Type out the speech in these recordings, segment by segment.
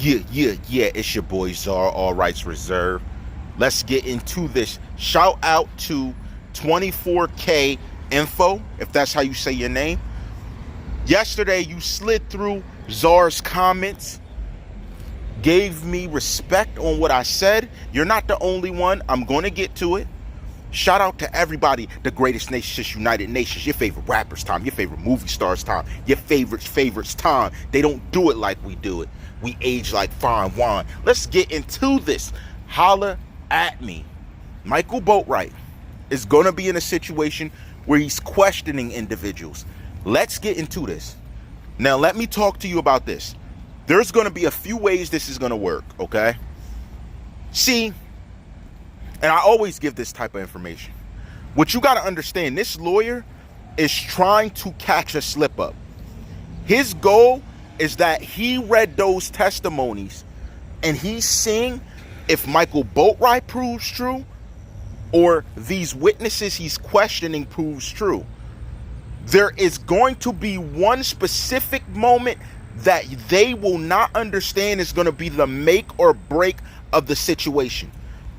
Yeah, it's your boy Czar, all rights reserved. Let's get into this. Shout out to 24K Info, if that's how you say your name. Yesterday, you slid through Czar's comments, gave me respect on what I said. You're not the only one. I'm going to get to it. Shout out to everybody, the greatest nations, United Nations, your favorite rappers time, your favorite movie stars time, your favorites time. They don't do it like we do it. We age like fine wine. Let's get into this. Holla at me. Micheal Boatwright is going to be in a situation where he's questioning individuals. Let's get into this. Now, let me talk to you about this. There's going to be a few ways this is going to work, okay? See, and I always give this type of information. What you got to understand, this lawyer is trying to catch a slip up. His goal is that he read those testimonies and he's seeing if Micheal Boatwright proves true or these witnesses he's questioning proves true. There is going to be one specific moment that they will not understand is going to be the make or break of the situation.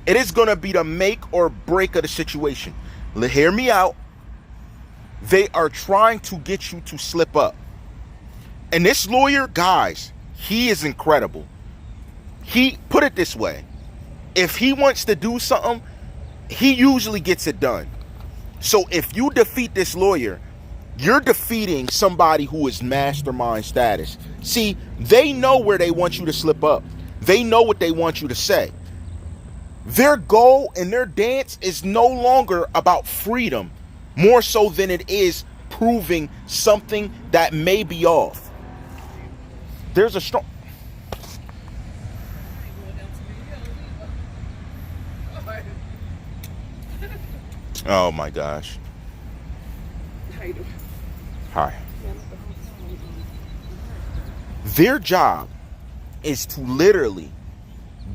It is going to be the make or break of the situation. Hear me out. They are trying to get you to slip up. And this lawyer, guys, he is incredible. He put it this way. If he wants to do something, he usually gets it done. So if you defeat this lawyer, you're defeating somebody who is mastermind status. See, they know where they want you to slip up. They know what they want you to say. Their goal and their dance is no longer about freedom, more so than it is proving something that may be off. There's a strong... Oh my gosh. How you doing? Hi. Their job is to literally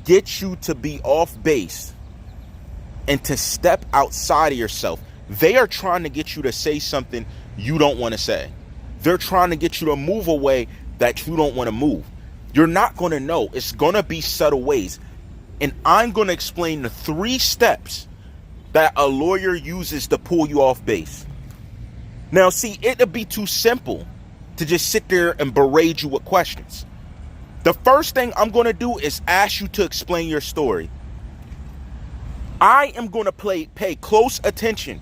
get you to be off base and to step outside of yourself. They are trying to get you to say something you don't want to say. They're trying to get you to move away that you don't want to move. You're not going to know. It's going to be subtle ways. And I'm going to explain the 3 steps that a lawyer uses to pull you off base. Now, see, it'd be too simple to just sit there and berate you with questions. The first thing I'm going to do is ask you to explain your story. I am going to pay close attention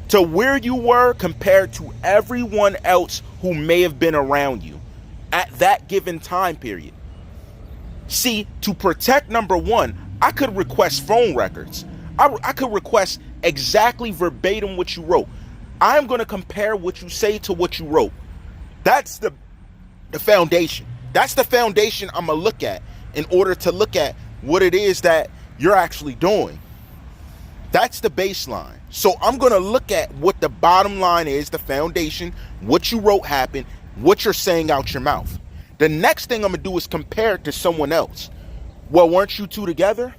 to where you were compared to everyone else who may have been around you at that given time period. See, to protect number one, I could request phone records. I could request exactly verbatim what you wrote. I'm going to compare what you say to what you wrote. That's the foundation. That's the foundation I'm going to look at in order to look at what it is that you're actually doing. That's the baseline. So I'm going to look at what the bottom line is, the foundation, what you wrote happened, what you're saying out your mouth. The next thing I'm going to do is compare it to someone else. Well, weren't you two together?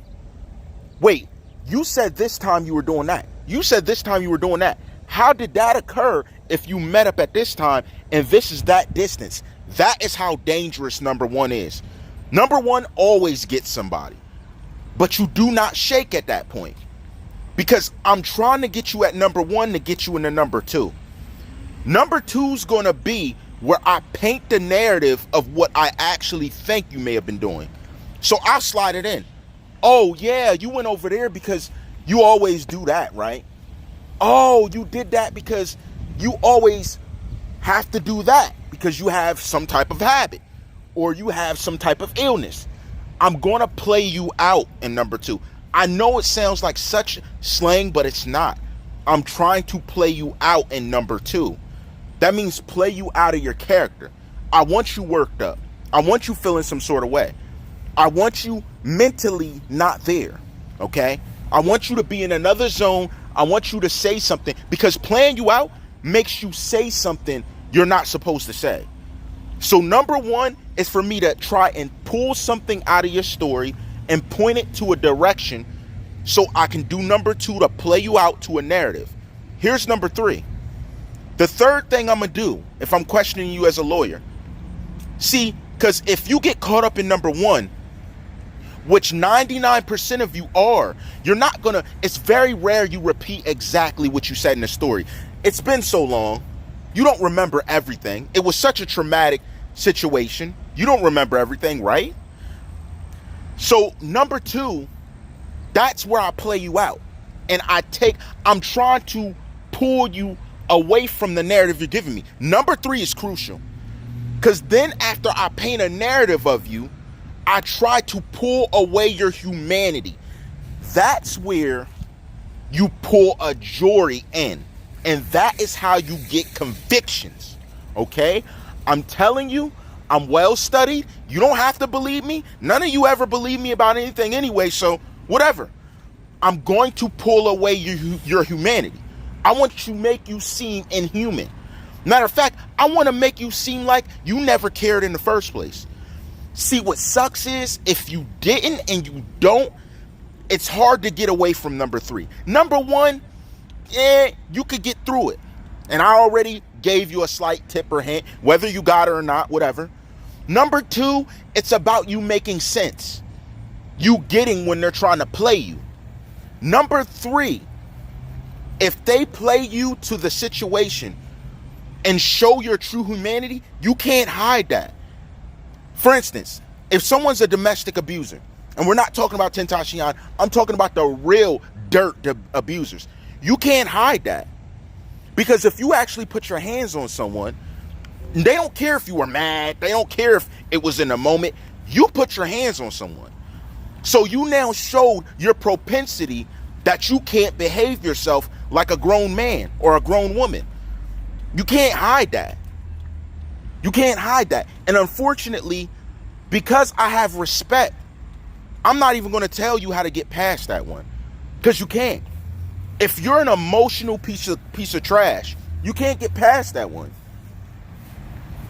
Wait, you said this time you were doing that. You said this time you were doing that. How did that occur if you met up at this time and this is that distance? That is how dangerous number one is. Number one always gets somebody, but you do not shake at that point because I'm trying to get you at number one to get you into number two. Number two is going to be where I paint the narrative of what I actually think you may have been doing. So I'll slide it in. Oh yeah, you went over there because you always do that, right? Oh, you did that because you always have to do that because you have some type of habit or you have some type of illness. I'm going to play you out in number two. I know it sounds like such slang, but it's not. I'm trying to play you out in number two. That means play you out of your character. I want you worked up. I want you feeling some sort of way. I want you mentally not there, okay? I want you to be in another zone. I want you to say something because playing you out makes you say something you're not supposed to say. So number one is for me to try and pull something out of your story and point it to a direction so I can do number two to play you out to a narrative. Here's number three. The third thing I'm going to do if I'm questioning you as a lawyer. See, Because if you get caught up in number one, which 99% of you are, you're not gonna, it's very rare you repeat exactly what you said in the story. It's been so long, you don't remember everything. It was such a traumatic situation. You don't remember everything, right? So number two, that's where I play you out. And I'm trying to pull you away from the narrative you're giving me. Number three is crucial. Because then after I paint a narrative of you, I try to pull away your humanity. That's where you pull a jury in. And that is how you get convictions. Okay? I'm telling you, I'm well studied. You don't have to believe me. None of you ever believe me about anything anyway, so whatever. I'm going to pull away your humanity. I want to make you seem inhuman. Matter of fact, I want to make you seem like you never cared in the first place. See, what sucks is if you didn't and you don't, it's hard to get away from number three. Number one, you could get through it. And I already gave you a slight tip or hint, whether you got it or not, whatever. Number two, it's about you making sense. You getting when they're trying to play you. Number three, if they play you to the situation and show your true humanity, you can't hide that. For instance, if someone's a domestic abuser, and we're not talking about Tentacion, I'm talking about the real dirt abusers. You can't hide that. Because if you actually put your hands on someone, they don't care if you were mad. They don't care if it was in a moment. You put your hands on someone. So you now showed your propensity that you can't behave yourself like a grown man or a grown woman. You can't hide that. You can't hide that. And unfortunately, because I have respect, I'm not even going to tell you how to get past that one. Because you can't. If you're an emotional piece of trash, you can't get past that one.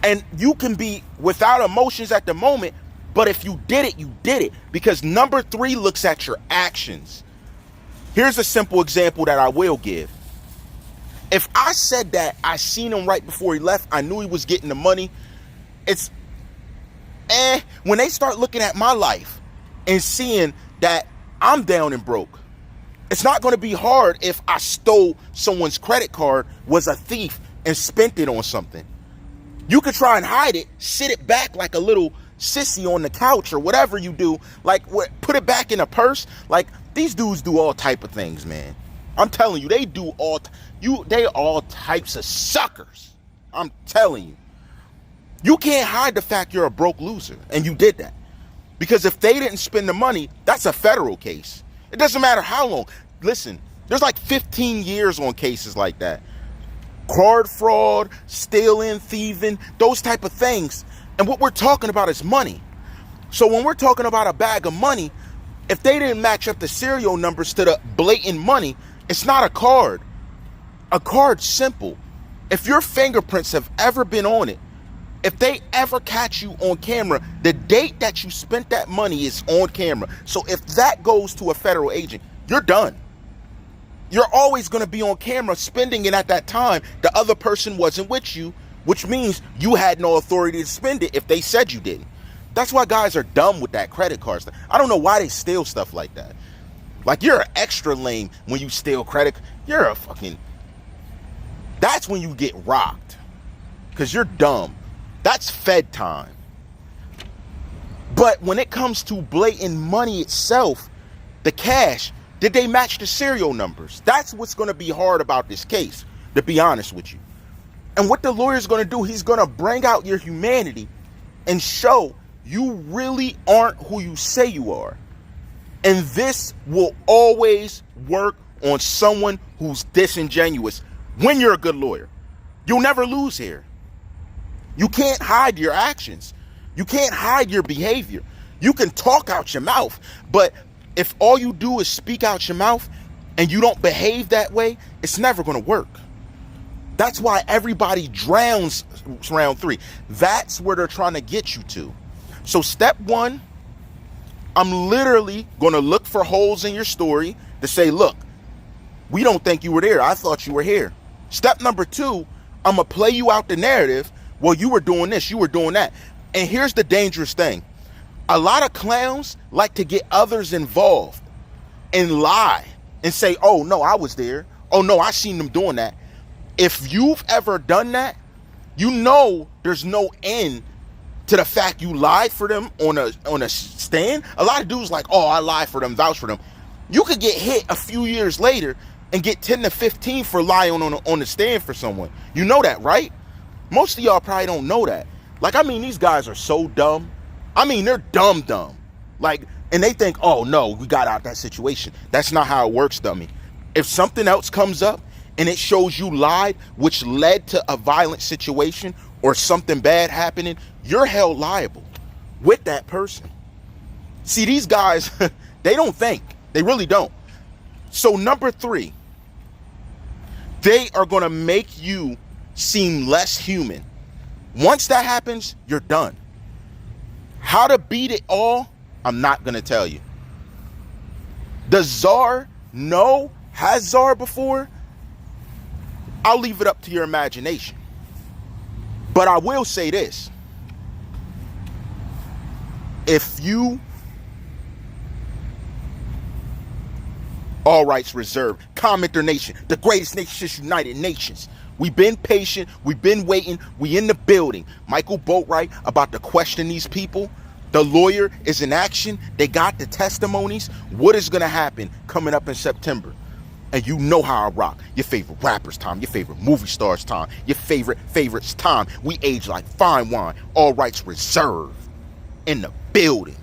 And you can be without emotions at the moment, but if you did it, you did it. Because number three looks at your actions. Here's a simple example that I will give. If I said that I seen him right before he left, I knew he was getting the money, it's when they start looking at my life and seeing that I'm down and broke, it's not going to be hard if I stole someone's credit card, was a thief, and spent it on something. You could try and hide it, sit it back like a little sissy on the couch or whatever you do, like put it back in a purse. Like, these dudes do all type of things, man. I'm telling you, they do they all types of suckers. I'm telling you. You can't hide the fact you're a broke loser, and you did that. Because if they didn't spend the money, that's a federal case. It doesn't matter how long. Listen, there's like 15 years on cases like that. Card fraud, stealing, thieving, those type of things. And what we're talking about is money. So when we're talking about a bag of money, if they didn't match up the serial numbers to the blatant money, it's not a card. A card's simple. If your fingerprints have ever been on it, if they ever catch you on camera, the date that you spent that money is on camera. So if that goes to a federal agent, you're done. You're always going to be on camera spending it at that time. The other person wasn't with you, which means you had no authority to spend it if they said you didn't. That's why guys are dumb with that credit card stuff. I don't know why they steal stuff like that. Like, you're extra lame when you steal credit. You're a fucking... That's when you get rocked. Because you're dumb. That's Fed time. But when it comes to blatant money itself, the cash, did they match the serial numbers? That's what's going to be hard about this case, to be honest with you. And what the lawyer's going to do, he's going to bring out your humanity and show you really aren't who you say you are. And this will always work on someone who's disingenuous when you're a good lawyer. You'll never lose here. You can't hide your actions. You can't hide your behavior. You can talk out your mouth, but if all you do is speak out your mouth and you don't behave that way, it's never going to work. That's why everybody drowns round three. That's where they're trying to get you to. So step one, I'm literally going to look for holes in your story to say, look, we don't think you were there. I thought you were here. Step number two, I'm going to play you out the narrative. Well, you were doing this, you were doing that. And here's the dangerous thing. A lot of clowns like to get others involved and lie and say, oh, no, I was there. Oh, no, I seen them doing that. If you've ever done that, you know there's no end to the fact you lied for them on a stand. A lot of dudes like, oh, I lied for them, vouch for them. You could get hit a few years later and get 10 to 15 for lying on the stand for someone. You know that, right? Most of y'all probably don't know that. Like, I mean, these guys are so dumb. I mean, they're dumb. Like, and they think, oh, no, we got out that situation. That's not how it works, dummy. If something else comes up and it shows you lied, which led to a violent situation or something bad happening, you're held liable with that person. See, these guys, they don't think. They really don't. So number 3, they are going to make you seem less human. Once that happens, you're done. How to beat it all, I'm not going to tell you. Does Czar know? Has Czar before? I'll leave it up to your imagination. But I will say this. If you... All rights reserved. CommenterNation, the greatest nation since United Nations. We've been patient. We've been waiting. We in the building. Micheal Boatwright about to question these people. The lawyer is in action. They got the testimonies. What is going to happen coming up in September? And you know how I rock. Your favorite rappers' time. Your favorite movie stars' time. Your favorites' time. We age like fine wine. All rights reserved. In the building.